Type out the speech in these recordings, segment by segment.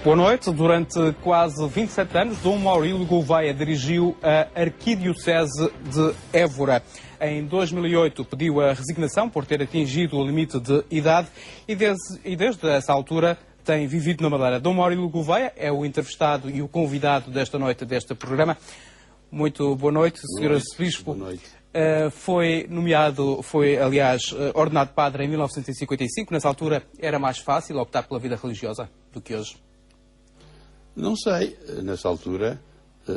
Boa noite. Durante quase 27 anos, Dom Maurílio Gouveia dirigiu a Arquidiocese de Évora. Em 2008 pediu a resignação por ter atingido o limite de idade e desde essa altura tem vivido na Madeira. Dom Maurílio Gouveia é o entrevistado e o convidado desta noite deste programa. Muito boa noite, Sr. Arcebispo. Boa noite. Foi, aliás, ordenado padre em 1955. Nessa altura era mais fácil optar pela vida religiosa do que hoje? Não sei. Nessa altura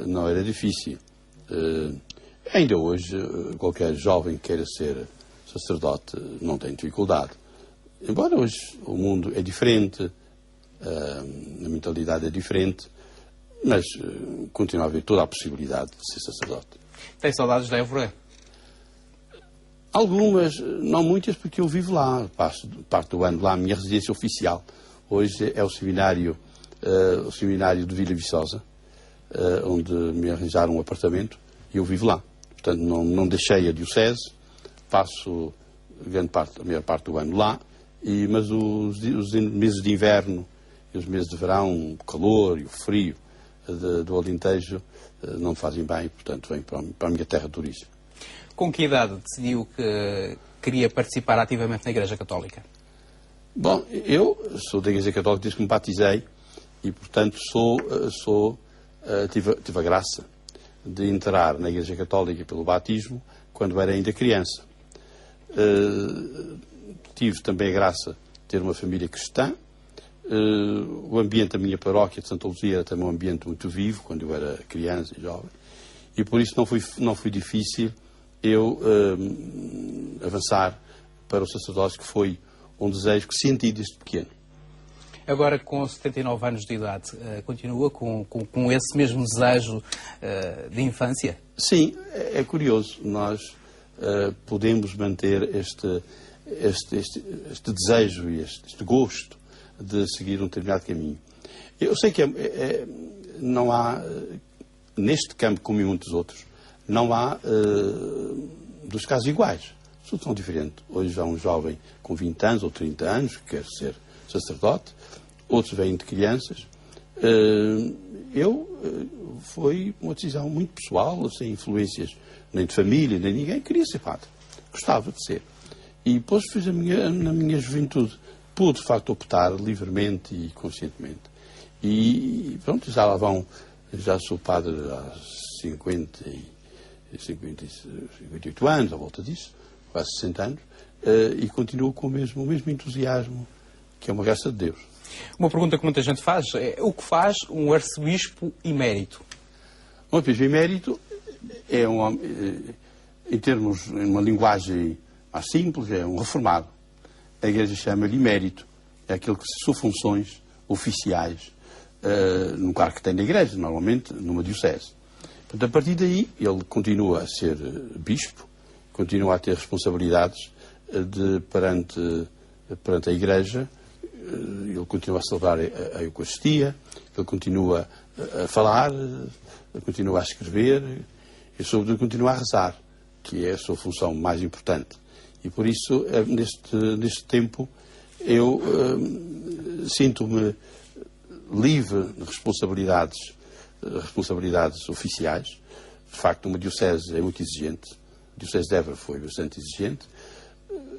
não era difícil. Ainda hoje, qualquer jovem que queira ser sacerdote não tem dificuldade. Embora hoje o mundo é diferente, a mentalidade é diferente, mas continua a haver toda a possibilidade de ser sacerdote. Tem saudades de Évora? Algumas, não muitas, porque eu vivo lá, passo parte do ano lá, a minha residência oficial. Hoje é o seminário de Vila Viçosa, onde me arranjaram um apartamento e eu vivo lá. Portanto, não deixei a diocese, passo a maior parte do ano lá, mas os meses de inverno e os meses de verão, o calor e o frio do Alentejo não me fazem bem, portanto venho para a minha terra de origem. Com que idade decidiu que queria participar ativamente na Igreja Católica? Bom, eu sou da Igreja Católica desde que me batizei e, portanto, tive a graça de entrar na Igreja Católica pelo batismo quando era ainda criança. Tive também a graça de ter uma família cristã. O ambiente da minha paróquia de Santa Luzia era também um ambiente muito vivo quando eu era criança e jovem. E por isso não foi difícil eu avançar para o sacerdócio, que foi um desejo que senti desde pequeno. Agora, com 79 anos de idade, continua com esse mesmo desejo de infância? Sim, é curioso. Nós podemos manter este desejo e este gosto de seguir um determinado caminho. Eu sei que não há, neste campo como em muitos outros, não há dos casos iguais. Tudo são diferentes. Hoje há um jovem com 20 anos ou 30 anos que quer ser sacerdote, outros vêm de crianças. Foi uma decisão muito pessoal, sem influências nem de família, nem de ninguém. Queria ser padre. Gostava de ser. E depois fiz na minha juventude. Pude, de facto, optar livremente e conscientemente. E pronto, já sou padre há 58 anos, à volta disso, quase 60 anos, e continuo com o mesmo entusiasmo, que é uma graça de Deus. Uma pergunta que muita gente faz é: o que faz um arcebispo emérito? Um arcebispo emérito é em uma linguagem mais simples, é um reformado. A Igreja chama-lhe emérito, é aquele que cessou funções oficiais num cargo que tem na Igreja, normalmente numa diocese. Portanto, a partir daí, ele continua a ser bispo, continua a ter responsabilidades perante a Igreja, ele continua a celebrar a Eucaristia, ele continua a falar, continua a escrever e, sobretudo, continua a rezar, que é a sua função mais importante. E, por isso, neste tempo, eu sinto-me livre de responsabilidades oficiais. De facto, uma diocese é muito exigente. A diocese de Évora foi bastante exigente,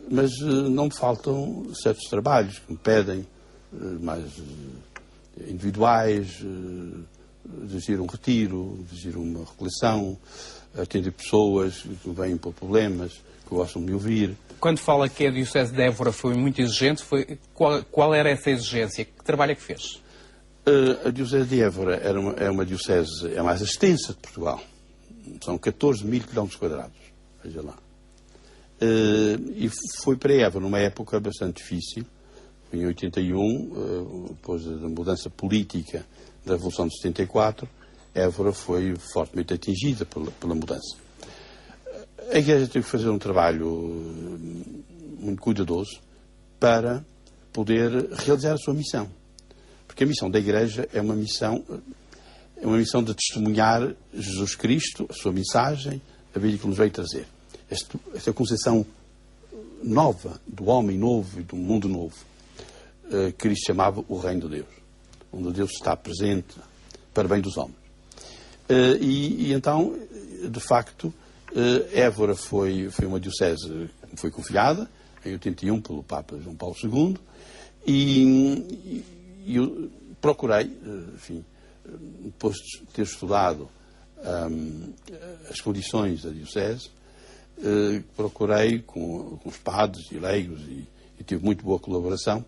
mas não me faltam certos trabalhos que me pedem, mais individuais, dirigir um retiro, dirigir uma recolhição, atender pessoas que vêm por problemas, que gostam de me ouvir. Quando fala que a diocese de Évora foi muito exigente, qual era essa exigência? Que trabalho é que fez? A diocese de Évora é uma diocese, é a mais extensa de Portugal. São 14 mil quilómetros quadrados. Veja lá. E foi para Évora numa época bastante difícil. Em 81, depois da mudança política da Revolução de 74, Évora foi fortemente atingida pela mudança. A Igreja teve que fazer um trabalho muito cuidadoso para poder realizar a sua missão. Porque a missão da Igreja é uma missão de testemunhar Jesus Cristo, a sua mensagem, a vida que nos veio trazer. Esta concepção nova, do homem novo e do mundo novo, Cristo chamava o Reino de Deus. onde Deus está presente para bem dos homens. Então, de facto, Évora foi uma diocese que foi confiada, em 81, pelo Papa João Paulo II, e eu procurei, enfim, depois de ter estudado as condições da diocese, procurei, com os padres e leigos, e tive muito boa colaboração,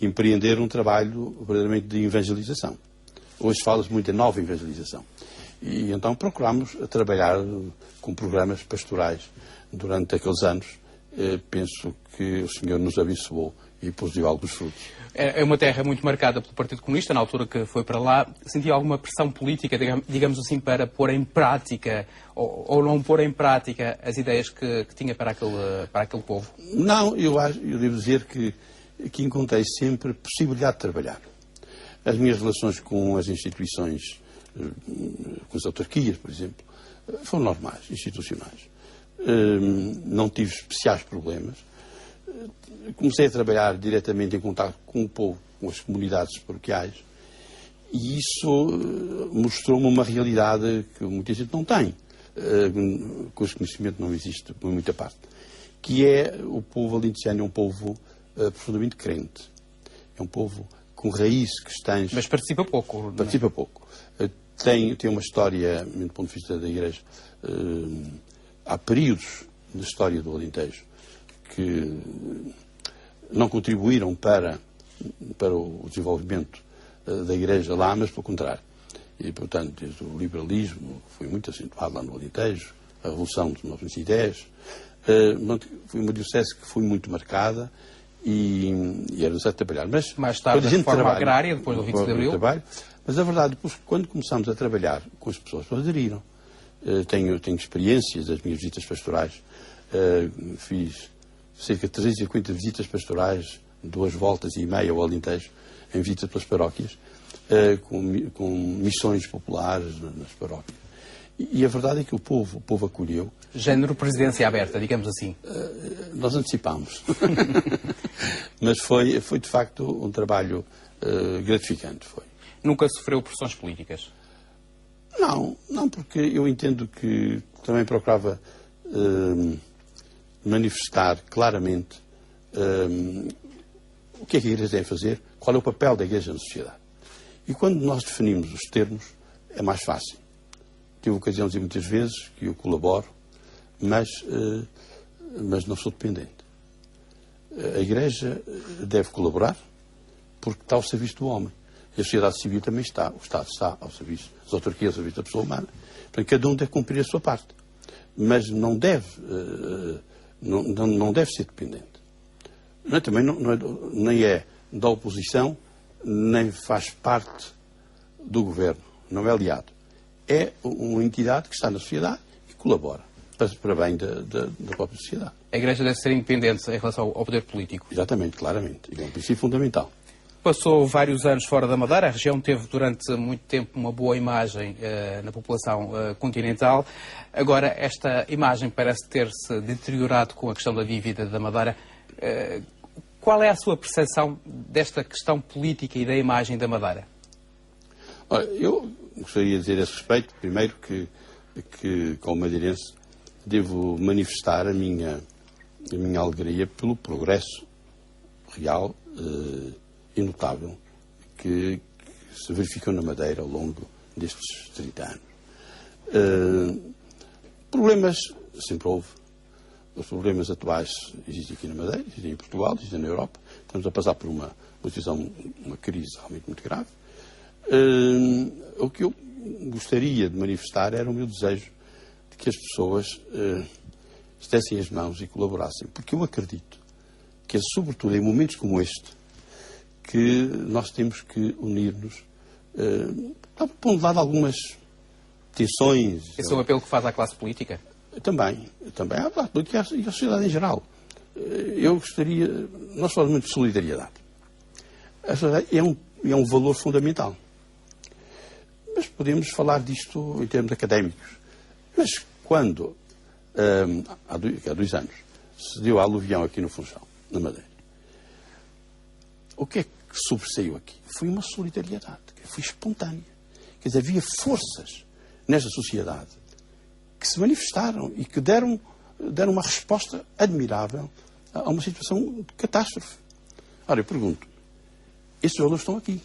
empreender um trabalho verdadeiramente de evangelização. Hoje fala-se muito em nova evangelização. E então procurámos trabalhar com programas pastorais durante aqueles anos. Penso que o Senhor nos abençoou e produziu alguns frutos. É uma terra muito marcada pelo Partido Comunista, na altura que foi para lá. Sentia alguma pressão política, digamos assim, para pôr em prática ou não pôr em prática as ideias que tinha para aquele povo? Não, eu devo dizer que encontrei sempre possibilidade de trabalhar. As minhas relações com as instituições, com as autarquias, por exemplo, foram normais, institucionais. Não tive especiais problemas. Comecei a trabalhar diretamente em contato com o povo, com as comunidades paroquiais, e isso mostrou-me uma realidade que muita gente não tem, com esse conhecimento não existe por muita parte, que é o povo alentejano, é um povo profundamente crente, é um povo com raízes cristãs. Mas participa pouco. Participa pouco. Tem uma história, do ponto de vista da Igreja, há períodos na história do Alentejo que não contribuíram para o desenvolvimento da Igreja lá, mas pelo contrário. E, portanto, desde o liberalismo, que foi muito acentuado lá no Alentejo, a Revolução de 1910, foi uma diocese que foi muito marcada e era necessário trabalhar. Mas, mais tarde, a reforma agrária, depois do 25 de Abril. Mas a verdade, depois, quando começámos a trabalhar com as pessoas, aderiram. Tenho experiências das minhas visitas pastorais. Fiz cerca de 350 visitas pastorais, 2 voltas e meia ao Alentejo, em visitas pelas paróquias, com missões populares nas paróquias. E a verdade é que o povo acolheu. Género presidência aberta, digamos assim. Nós antecipámos. Mas foi de facto um trabalho gratificante. Foi. Nunca sofreu pressões políticas? Não, porque eu entendo que também procurava manifestar claramente o que é que a Igreja deve fazer, qual é o papel da Igreja na sociedade. E quando nós definimos os termos, é mais fácil. Tive ocasiões e muitas vezes que eu colaboro, mas não sou dependente. A Igreja deve colaborar porque está ao serviço do homem. E a sociedade civil também está. O Estado está ao serviço, as autarquias ao serviço da pessoa humana. Portanto, cada um deve cumprir a sua parte. Mas não deve ser dependente. Nem é da oposição, nem faz parte do governo. Não é aliado. É uma entidade que está na sociedade e colabora para bem da própria sociedade. A Igreja deve ser independente em relação ao poder político. Exatamente, claramente. É um princípio fundamental. Passou vários anos fora da Madeira. A região teve durante muito tempo uma boa imagem na população continental. Agora, esta imagem parece ter-se deteriorado com a questão da dívida da Madeira. Qual é a sua percepção desta questão política e da imagem da Madeira? Olha, eu gostaria de dizer a esse respeito, primeiro, que como madeirense, devo manifestar a minha alegria pelo progresso real e notável que se verificou na Madeira ao longo destes 30 anos. Problemas sempre houve. Os problemas atuais existem aqui na Madeira, existem em Portugal, existem na Europa. Estamos a passar por uma crise realmente muito grave. O que eu gostaria de manifestar era o meu desejo de que as pessoas estessem as mãos e colaborassem. Porque eu acredito que é sobretudo em momentos como este que nós temos que unir-nos, pondo de lado algumas tensões. Esse é o apelo que faz à classe política? Também à classe política e à sociedade em geral. Eu gostaria, nós falamos muito de solidariedade. A solidariedade é um valor fundamental. Mas podemos falar disto em termos académicos. Mas quando, há 2 anos, se deu a aluvião aqui no Funchal, na Madeira, o que é que sobressaiu aqui? Foi uma solidariedade, que foi espontânea. Quer dizer, havia forças nesta sociedade que se manifestaram e que deram uma resposta admirável a uma situação de catástrofe. Ora, eu pergunto, estes valores estão aqui.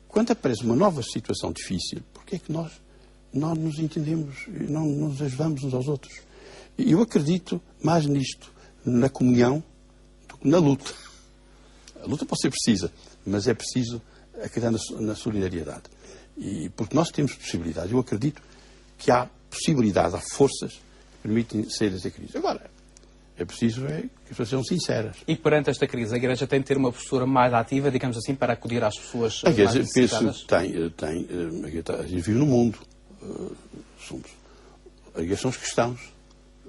Quando aparece uma nova situação difícil, porquê é que nós não nos entendemos e não nos ajudamos uns aos outros? E eu acredito mais nisto, na comunhão, do que na luta. A luta pode ser precisa, mas é preciso acreditar na solidariedade. E porque nós temos possibilidades, eu acredito que há possibilidades, há forças que permitem sair dessa crise. Agora, é preciso que as pessoas sejam sinceras. E perante esta crise, a Igreja tem de ter uma postura mais ativa, digamos assim, para acudir às pessoas a Igreja, mais necessitadas? A gente vive no mundo. A Igreja somos cristãos,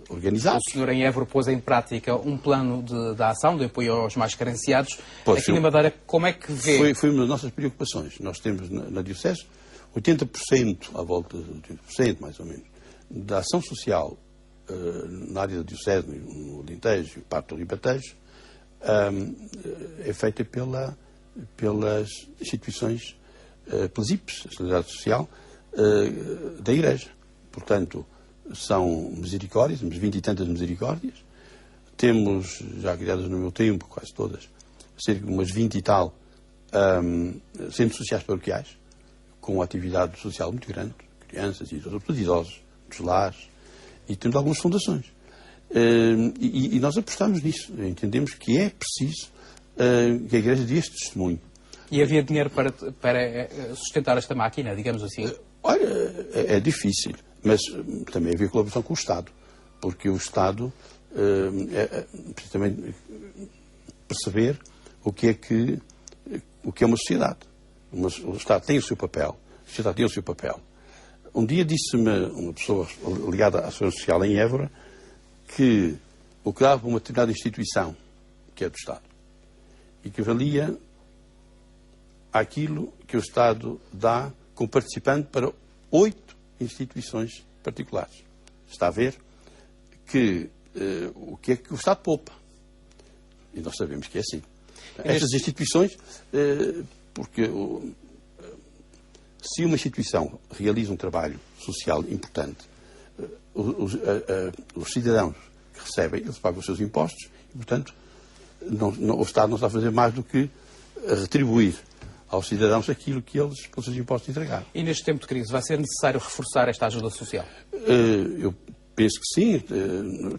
organizados. O senhor em Évora pôs em prática um plano de ação, de apoio aos mais carenciados. Pois, aqui na Madeira, como é que vê? Foi uma das nossas preocupações. Nós temos na Diocese 80%, à volta de 80% mais ou menos, da ação social na área da Diocese, no Alentejo e parte do Ribatejo, é feita pelas instituições, pelas IPs, a Solidariedade Social, da Igreja. Portanto, são misericórdias, temos 20 e tantas misericórdias. Temos, já criadas no meu tempo, quase todas, cerca de umas 20 e tal, centros sociais paroquiais, com uma atividade social muito grande, crianças e idosos, dos lares, e temos algumas fundações. E nós apostamos nisso. Entendemos que é preciso que a Igreja dê este testemunho. E havia dinheiro para sustentar esta máquina, digamos assim? Olha, é difícil, mas também havia colaboração com o Estado, porque o Estado precisa também perceber o que é uma sociedade. O Estado tem o seu papel, a sociedade tem o seu papel. Um dia disse-me uma pessoa ligada à Segurança Social em Évora que o que dava uma determinada instituição, que é do Estado, equivalia àquilo que o Estado dá como participante para 8 instituições particulares. Está a ver que o que é que o Estado poupa. E nós sabemos que é assim. Estas instituições, porque se uma instituição realiza um trabalho social importante, os cidadãos que recebem, eles pagam os seus impostos e, portanto, o Estado não está a fazer mais do que retribuir aos cidadãos aquilo que eles, pelos seus impostos, entregaram. E neste tempo de crise, vai ser necessário reforçar esta ajuda social? Eu penso que sim.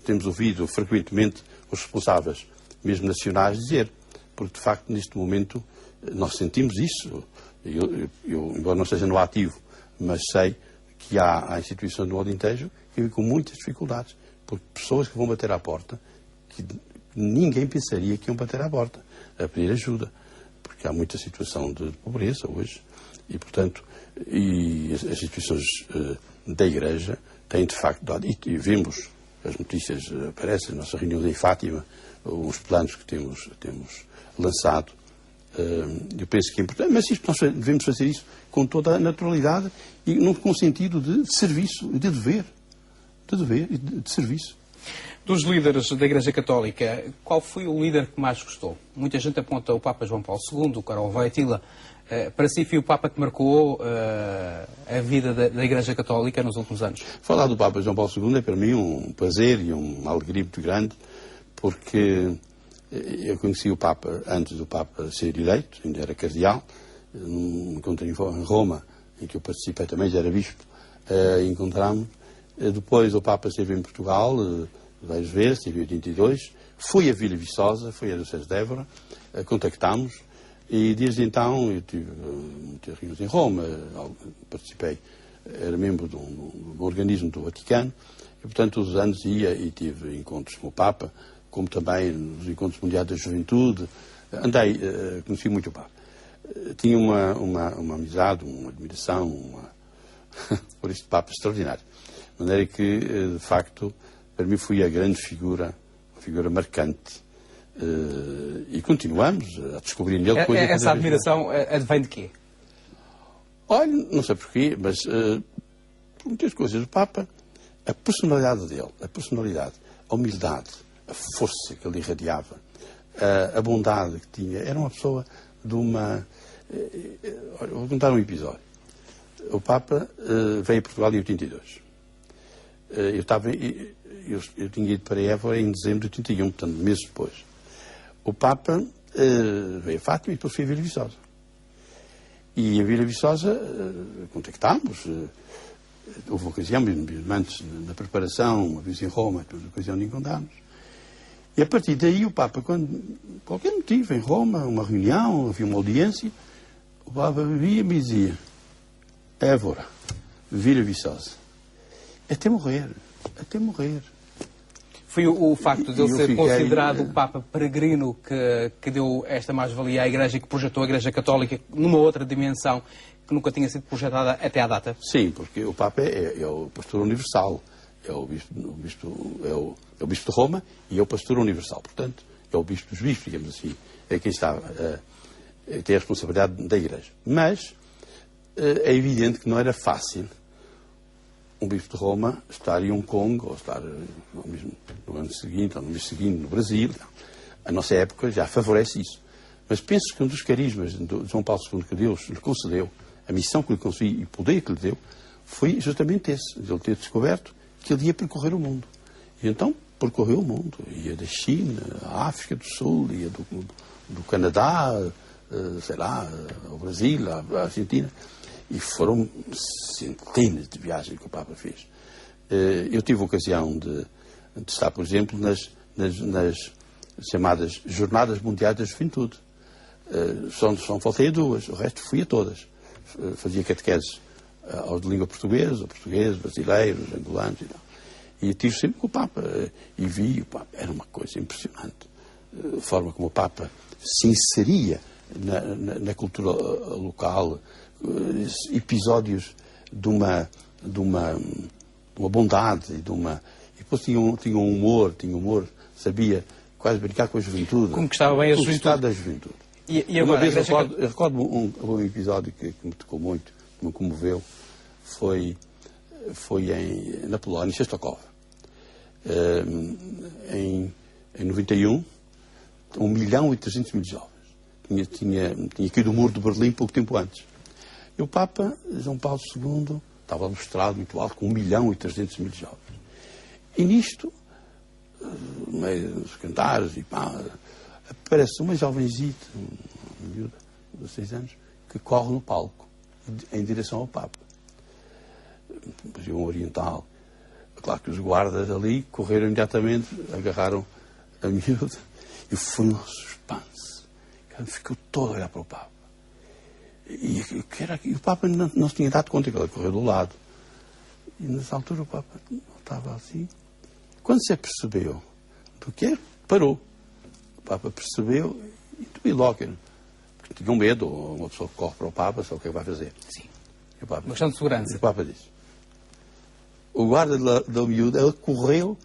Temos ouvido frequentemente os responsáveis, mesmo nacionais, dizer, porque, de facto, neste momento, nós sentimos isso. Eu, embora não esteja no ativo, mas sei que há instituições do Alentejo que vivem com muitas dificuldades, porque pessoas que vão bater à porta, que ninguém pensaria que iam bater à porta, a pedir ajuda, porque há muita situação de pobreza hoje, e, portanto, as instituições da Igreja têm, de facto, dado, e vemos, as notícias aparecem, nas nossas reuniões em Fátima, os planos que temos lançado. Eu penso que é importante, mas nós devemos fazer isso com toda a naturalidade e com sentido de serviço, de dever e de serviço. Dos líderes da Igreja Católica, qual foi o líder que mais gostou? Muita gente aponta o Papa João Paulo II, o Karol Wojtyla. Para si foi o Papa que marcou a vida da Igreja Católica nos últimos anos? Falar do Papa João Paulo II é para mim um prazer e uma alegria muito grande, porque eu conheci o Papa antes do Papa ser eleito, ainda era cardeal, num encontro em Roma, em que eu participei também, já era bispo, encontramos. Depois o Papa esteve em Portugal várias vezes, esteve em 82, foi a Vila Viçosa, foi a Diocese de Évora, contactámos, e desde então eu tive muitas reuniões em Roma, participei, era membro de um organismo do Vaticano, e portanto todos os anos ia e tive encontros com o Papa, como também nos encontros mundiais da juventude. Andei, conheci muito o Papa. Tinha uma amizade, uma admiração por este Papa extraordinário. De maneira que, de facto, para mim foi a grande figura, uma figura marcante. E continuamos a descobrir nele coisas. Essa admiração advém de quê? Olha, não sei porquê, mas por muitas coisas. O Papa, a personalidade dele, a humildade, a força que ele irradiava, a bondade que tinha, era uma pessoa de uma... Olha, vou contar um episódio. O Papa veio a Portugal em 82. Eu tinha ido para Évora em dezembro de 81, portanto, meses depois. O Papa veio a Fátima e depois foi a Vila Viçosa. E a Vila Viçosa contactámos. Houve uma ocasião, mesmo antes da preparação, uma vez em Roma, depois uma ocasião de encontrarmos. E a partir daí o Papa, quando qualquer motivo, em Roma, uma reunião, havia uma audiência, o Papa via-me e dizia: Évora, Vila Viçosa, até morrer, até morrer. Foi o facto de ele ser considerado o Papa peregrino que deu esta mais-valia à Igreja e que projetou a Igreja Católica numa outra dimensão que nunca tinha sido projetada até à data? Sim, porque o Papa é o pastor universal, é o bispo de Roma e é o pastor universal. Portanto, é o bispo dos bispos, digamos assim, é quem está tem a responsabilidade da Igreja. Mas é evidente que não era fácil um bispo de Roma estar em Hong Kong, ou estar no ano seguinte, ou no mês seguinte, no Brasil. A nossa época já favorece isso. Mas penso que um dos carismas de João Paulo II que Deus lhe concedeu, a missão que lhe concedeu e o poder que lhe deu, foi justamente esse, de ele ter descoberto que ele ia percorrer o mundo. E então percorreu o mundo. Ia da China, à África do Sul, ia do Canadá, sei lá, ao Brasil, à Argentina. E foram centenas de viagens que o Papa fez. Eu tive a ocasião de estar, por exemplo, nas chamadas Jornadas Mundiais da Juventude. Só faltei a duas, o resto fui a todas. Fazia catequeses aos de língua portuguesa, portugueses, brasileiros, angolanos e tal. E estive sempre com o Papa. E vi o Papa. Era uma coisa impressionante. A forma como o Papa se inseria na cultura local, episódios de uma bondade e depois tinha um humor, sabia quase brincar com a juventude. Conquistava bem a juventude. Da juventude. E agora, uma vez eu recordo um episódio que me tocou muito, que me comoveu, foi na Polónia, em Częstochowa. Em 91, 1.300.000 jovens. Tinha caído o muro de Berlim pouco tempo antes. E o Papa João Paulo II estava ilustrado muito alto, com 1.300.000 jovens. E nisto, no meio dos cantares, aparece uma jovenzita, uma miúda, de 16 anos, que corre no palco, em direção ao Papa. Um oriental. Claro que os guardas ali correram imediatamente, agarraram a miúda, e foi um suspense. Ficou todo a olhar para o Papa. E o Papa não se tinha dado conta que ela correu do lado. E nessa altura o Papa estava assim. Quando se apercebeu do que parou. O Papa percebeu e logo. Porque tinha um medo, uma pessoa que corre para o Papa, sabe o que é que vai fazer. Sim. Uma questão de segurança. E o Papa disse. O guarda da miúda, ele correu,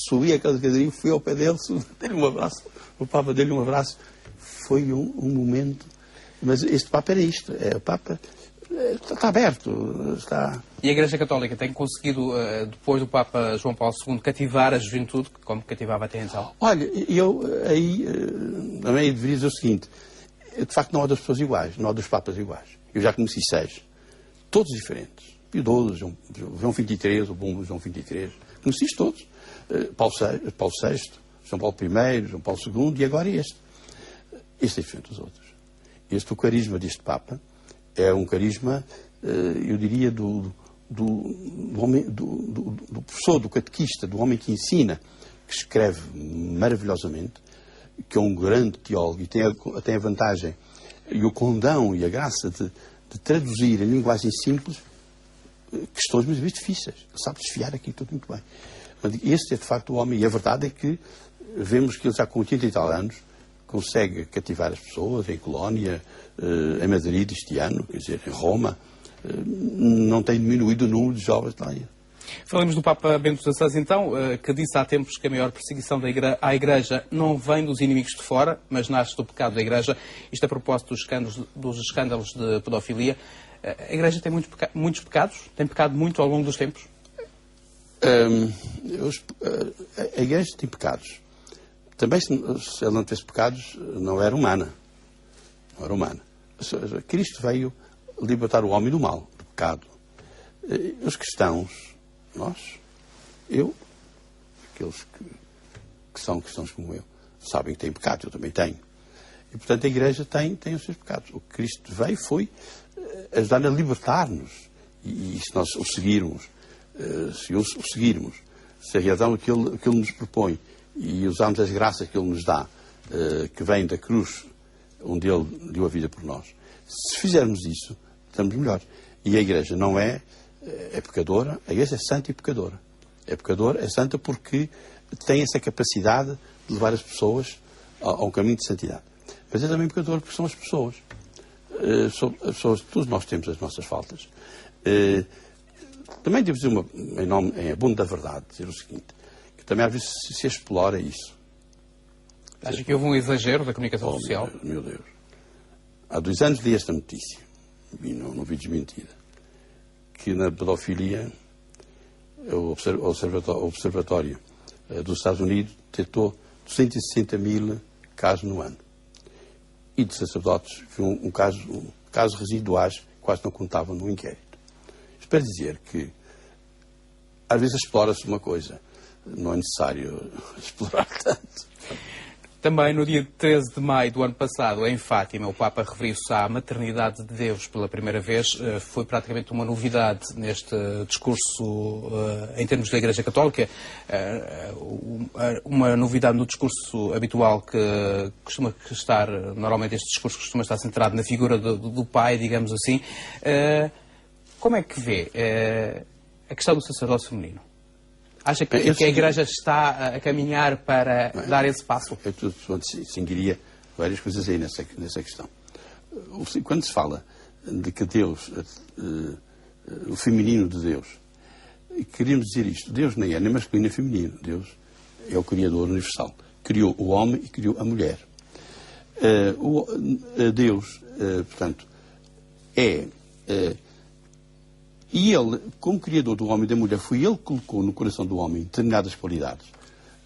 subiu aquela escadaria, foi ao pé dele, deu-lhe um abraço. O Papa deu-lhe um abraço. Foi um momento. Mas este Papa era isto. O Papa está aberto. Está... E a Igreja Católica tem conseguido, depois do Papa João Paulo II, cativar a juventude, como cativava até então? Olha, eu aí também deveria dizer o seguinte. De facto, não há das pessoas iguais, não há dos Papas iguais. Eu já conheci 6. Todos diferentes. Pio XII, João XXIII, o bom João XXIII. Conheci todos. Paulo VI, João Paulo I, João Paulo II e agora este. Este é diferente dos outros. O carisma deste Papa é um carisma, eu diria, do professor, do catequista, do homem que ensina, que escreve maravilhosamente, que é um grande teólogo e tem a vantagem e o condão e a graça de traduzir em linguagem simples questões muito difíceis. Ele sabe desfiar aquilo tudo muito bem. Este é, de facto, o homem. E a verdade é que vemos que ele já com 80 e tal anos consegue cativar as pessoas em Colónia, em Madrid este ano, quer dizer, em Roma. Não tem diminuído o número de jovens lá. Falamos do Papa Bento XVI, então, que disse há tempos que a maior perseguição à Igreja não vem dos inimigos de fora, mas nasce do pecado da Igreja. Isto a propósito dos escândalos de pedofilia. A Igreja tem muitos pecados? Tem pecado muito ao longo dos tempos? A Igreja tem pecados. Também, se ela não tivesse pecados, não era humana. não era humana. Ou seja, Cristo veio libertar o homem do mal, do pecado. Os cristãos, nós, eu, aqueles que são cristãos como eu, sabem que têm pecado, eu também tenho. E, portanto, a Igreja tem os seus pecados. O que Cristo veio foi ajudar a libertar-nos. E se nós o seguirmos, se realizarmos o que Ele nos propõe e usarmos as graças que Ele nos dá, que vêm da cruz, onde Ele deu a vida por nós, se fizermos isso, estamos melhores. E a Igreja não é pecadora, a Igreja é santa e pecadora. É pecadora, é santa porque tem essa capacidade de levar as pessoas a um caminho de santidade. Mas é também pecadora porque são as pessoas. Todos nós temos as nossas faltas. Também devo dizer, em abono da verdade, dizer o seguinte, que também às vezes se explora isso. Acha que houve um exagero da comunicação social? Meu Deus. Há 2 anos li esta notícia, e não vi desmentida, que na pedofilia o Observatório dos Estados Unidos detectou 260 mil casos no ano. E de sacerdotes, casos residuais quase não contavam no inquérito. Isto para dizer que às vezes explora-se uma coisa, não é necessário explorar tanto. Também no dia 13 de maio do ano passado, em Fátima, o Papa referiu-se à maternidade de Deus pela primeira vez. Foi praticamente uma novidade neste discurso em termos da Igreja Católica. Uma novidade no discurso habitual que costuma estar, normalmente este discurso costuma estar centrado na figura do pai, digamos assim. Como é que vê a questão do sacerdócio feminino? Acha que a Igreja está a caminhar para dar esse passo? Eu distinguiria várias coisas aí nessa questão. Quando se fala de que Deus, o feminino de Deus, queríamos dizer isto. Deus nem é nem masculino nem feminino. Deus é o Criador universal. Criou o homem e criou a mulher. Deus, portanto, e Ele, como Criador do homem e da mulher, foi Ele que colocou no coração do homem determinadas qualidades,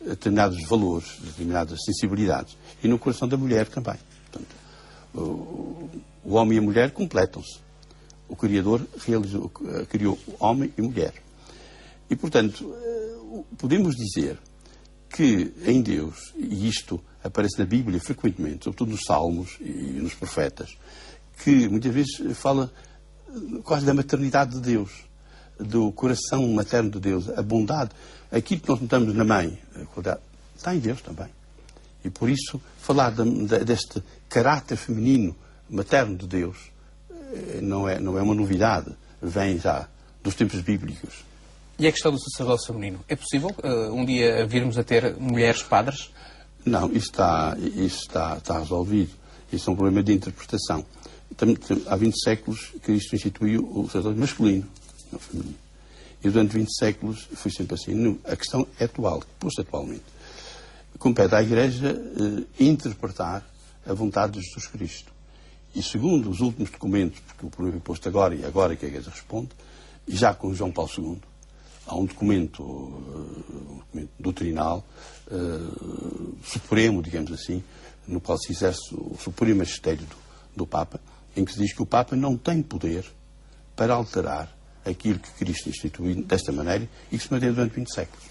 determinados valores, determinadas sensibilidades. E no coração da mulher também. Portanto, o homem e a mulher completam-se. O Criador criou homem e mulher. E, portanto, podemos dizer que em Deus, e isto aparece na Bíblia frequentemente, sobretudo nos Salmos e nos Profetas, que muitas vezes fala quase da maternidade de Deus, do coração materno de Deus, a bondade. Aquilo que nós notamos na mãe, a qualidade, está em Deus também. E por isso, falar deste caráter feminino, materno de Deus, não é uma novidade, vem já dos tempos bíblicos. E a questão do sacerdócio feminino? É possível um dia virmos a ter mulheres padres? Não, isso está resolvido. Isso é um problema de interpretação. Há 20 séculos Cristo instituiu o sacerdócio masculino, não feminino. E durante 20 séculos foi sempre assim. A questão é atual, posto atualmente. Compete à Igreja interpretar a vontade de Jesus Cristo. E segundo os últimos documentos, porque o problema é posto agora e agora que a Igreja responde, e já com João Paulo II, há um documento doutrinal, supremo, digamos assim, no qual se exerce o supremo magistério do Papa, em que se diz que o Papa não tem poder para alterar aquilo que Cristo instituiu desta maneira e que se mantém durante 20 séculos.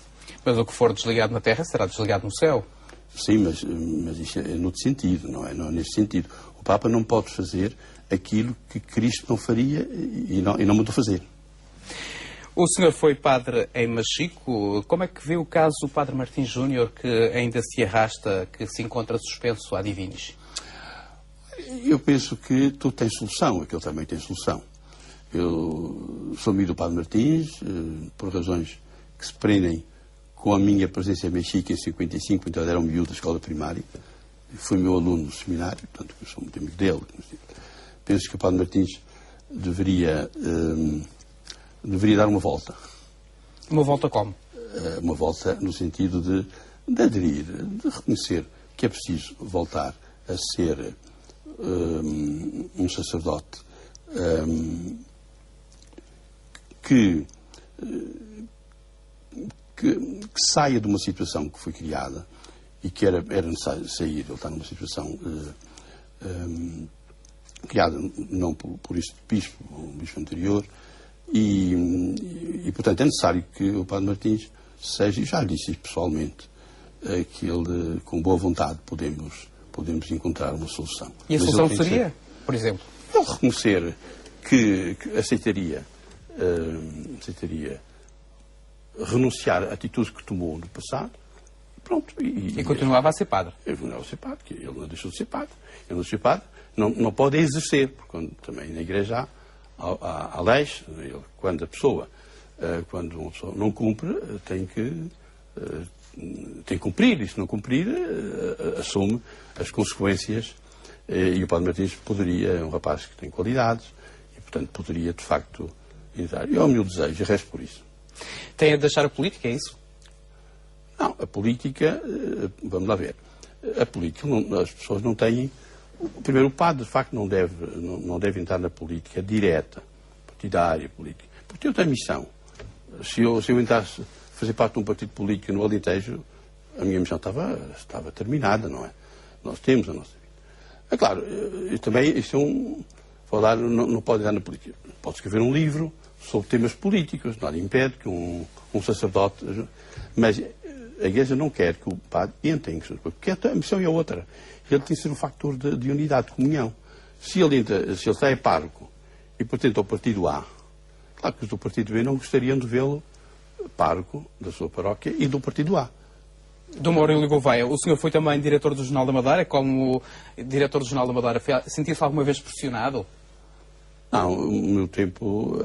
Mas o que for desligado na Terra será desligado no céu. Sim, mas isso é noutro sentido, não é nesse sentido. O Papa não pode fazer aquilo que Cristo não faria e não mandou fazer. O senhor foi padre em Machico. Como é que vê o caso do padre Martins Júnior, que ainda se arrasta, que se encontra suspenso ad divinis? Eu penso que tudo tem solução, aquele também tem solução. Eu sou amigo do padre Martins, por razões que se prendem com a minha presença em Mexica em 55, então era um miúdo da escola primária. Foi meu aluno no seminário, portanto, eu sou muito amigo dele. Penso que o padre Martins deveria dar uma volta. Uma volta como? Uma volta no sentido de aderir, de reconhecer que é preciso voltar a ser um sacerdote que saia de uma situação que foi criada e que era necessário sair. Ele está numa situação criada não por este bispo, o bispo anterior, e, portanto, é necessário que o Padre Martins seja, e já disse isso pessoalmente, que ele, com boa vontade, podemos encontrar uma solução. E a solução seria, por exemplo? Ele reconhecer que aceitaria renunciar à atitude que tomou no passado, pronto. E continuava a ser padre. Ele continuava a ser padre, ele não deixou de ser padre. Ele não ser padre, não pode exercer, porque quando, também na igreja há leis, quando uma pessoa não cumpre, tem que cumprir, e se não cumprir, assume as consequências, e o Padre Martins é um rapaz que tem qualidades, e portanto poderia de facto entrar. E é o meu desejo, e resto por isso. Tem a deixar a política, é isso? Não, a política, vamos lá ver, a política, as pessoas não têm, primeiro o padre de facto não deve entrar na política direta, partidária, política, porque tem outra missão. Se eu entrasse fazer parte de um partido político no Alentejo, a minha missão estava terminada, não é? Nós temos a nossa vida. É claro, também isso não pode entrar na política. Pode escrever um livro sobre temas políticos, nada impede que um sacerdote... Mas a Igreja não quer que o padre entre em questões, porque a missão é outra. Ele tem que ser um factor de unidade, de comunhão. Se ele sai pároco e pertence ao partido A, claro que os do partido B não gostariam de vê-lo pároco da sua paróquia e do partido A. Dom Maurílio Gouveia, o senhor foi também diretor do Jornal da Madeira. Como diretor do Jornal da Madeira, sentiu-se alguma vez pressionado? Não, no meu tempo...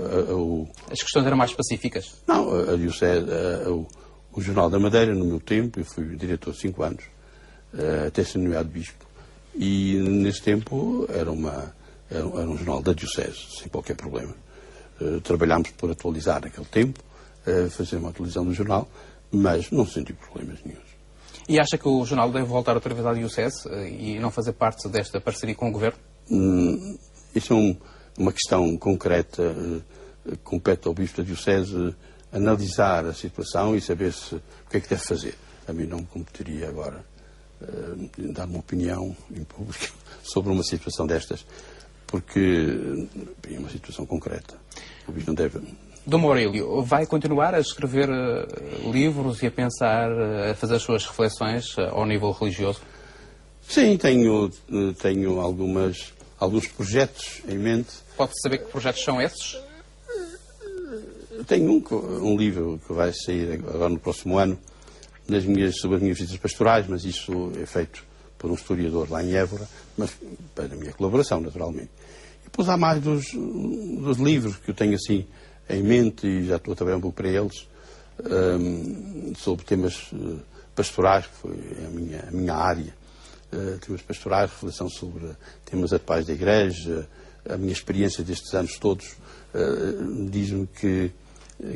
As questões eram mais pacíficas? Não, o Jornal da Madeira, no meu tempo, eu fui diretor 5 anos, até ser nomeado bispo, e nesse tempo era um jornal da Diocese, sem qualquer problema. Trabalhámos por atualizar naquele tempo, fazer uma atualização do jornal, mas não senti problemas nenhums. E acha que o jornal deve voltar outra vez à Diocese e não fazer parte desta parceria com o Governo? Isso é uma questão concreta, compete ao Bispo da Diocese analisar a situação e saber o que é que deve fazer. A mim não me competeria agora dar uma opinião em público sobre uma situação destas, porque é uma situação concreta. O Bispo não deve... Dom Maurílio, vai continuar a escrever livros e a pensar, a fazer as suas reflexões ao nível religioso? Sim, tenho alguns projetos em mente. Pode saber que projetos são esses? Tenho um livro que vai sair agora no próximo ano sobre as minhas visitas pastorais, mas isso é feito por um historiador lá em Évora, mas para a minha colaboração, naturalmente. E depois há mais dos livros que eu tenho assim em mente, e já estou a trabalhar um pouco para eles, sobre temas pastorais, que foi a minha área, temas pastorais, reflexão sobre temas atuais da Igreja, a minha experiência destes anos todos, diz-me que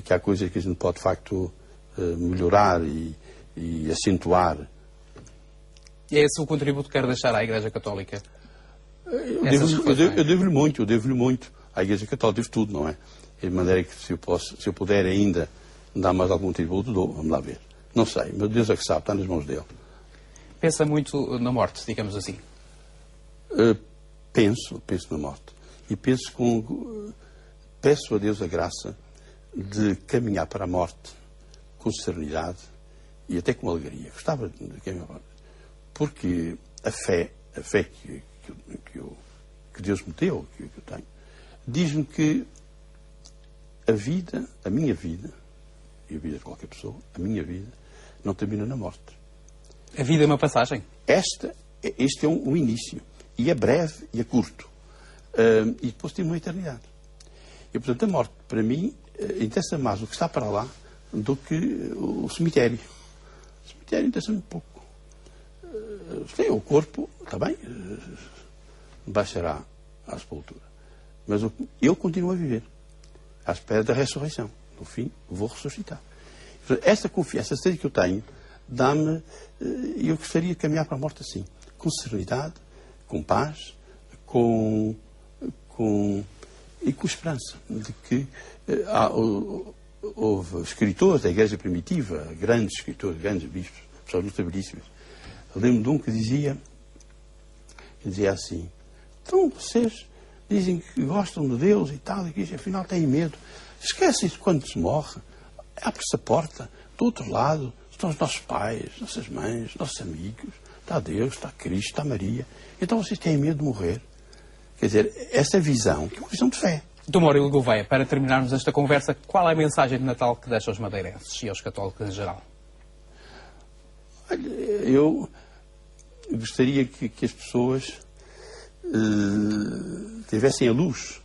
há coisas que a gente pode, de facto, melhorar e acentuar. E é esse o contributo que quer deixar à Igreja Católica? Eu devo-lhe muito à Igreja Católica, devo tudo, não é? De maneira que se eu puder ainda dar mais algum tributo, dou, vamos lá ver. Não sei, mas Deus é que sabe, está nas mãos dele. Pensa muito na morte, digamos assim? Penso na morte. E peço a Deus a graça de caminhar para a morte com serenidade e até com alegria. Gostava de caminhar para a morte. Porque a fé que Deus me deu, que eu tenho, diz-me que a minha vida, e a vida de qualquer pessoa, a minha vida, não termina na morte. A vida é uma passagem? Este é um início. E é breve e é curto. E depois tem uma eternidade. E, portanto, a morte, para mim, interessa mais o que está para lá do que o cemitério. O cemitério interessa-me pouco. O corpo, está bem, baixará à sepultura. Mas eu continuo a viver, à espera da ressurreição. No fim, vou ressuscitar. Essa confiança, essa certeza que eu tenho, dá-me... Eu gostaria de caminhar para a morte assim, com serenidade, com paz, e com esperança de que houve escritores da Igreja Primitiva, grandes escritores, grandes bispos, pessoas notabilíssimas. Eu lembro de um que dizia assim: Então vocês dizem que gostam de Deus e tal, e que afinal têm medo. Esquecem-se quando se morre. Abre-se a porta, do outro lado estão os nossos pais, nossas mães, nossos amigos. Está Deus, está Cristo, está Maria. Então vocês têm medo de morrer. Quer dizer, essa visão, que é uma visão de fé. Dom Maurílio Gouveia, para terminarmos esta conversa, qual é a mensagem de Natal que deixa aos madeirenses e aos católicos em geral? Olha, eu gostaria que as pessoas tivessem a luz.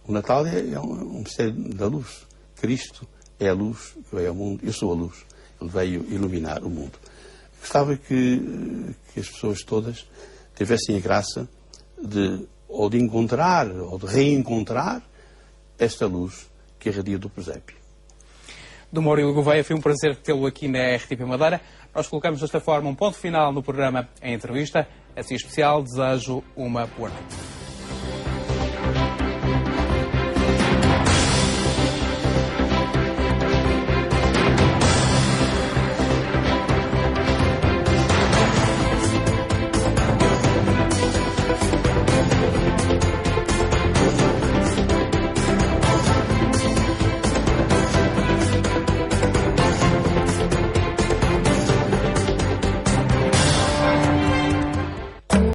O Natal é um mistério da luz. Cristo é a luz que veio ao mundo. Eu sou a luz. Ele veio iluminar o mundo. Gostava que as pessoas todas tivessem a graça de encontrar ou de reencontrar esta luz que irradia do presépio. Dom Maurílio Gouveia, foi um prazer tê-lo aqui na RTP Madeira. Nós colocamos desta forma um ponto final no programa em entrevista. Assim especial, desejo uma boa noite.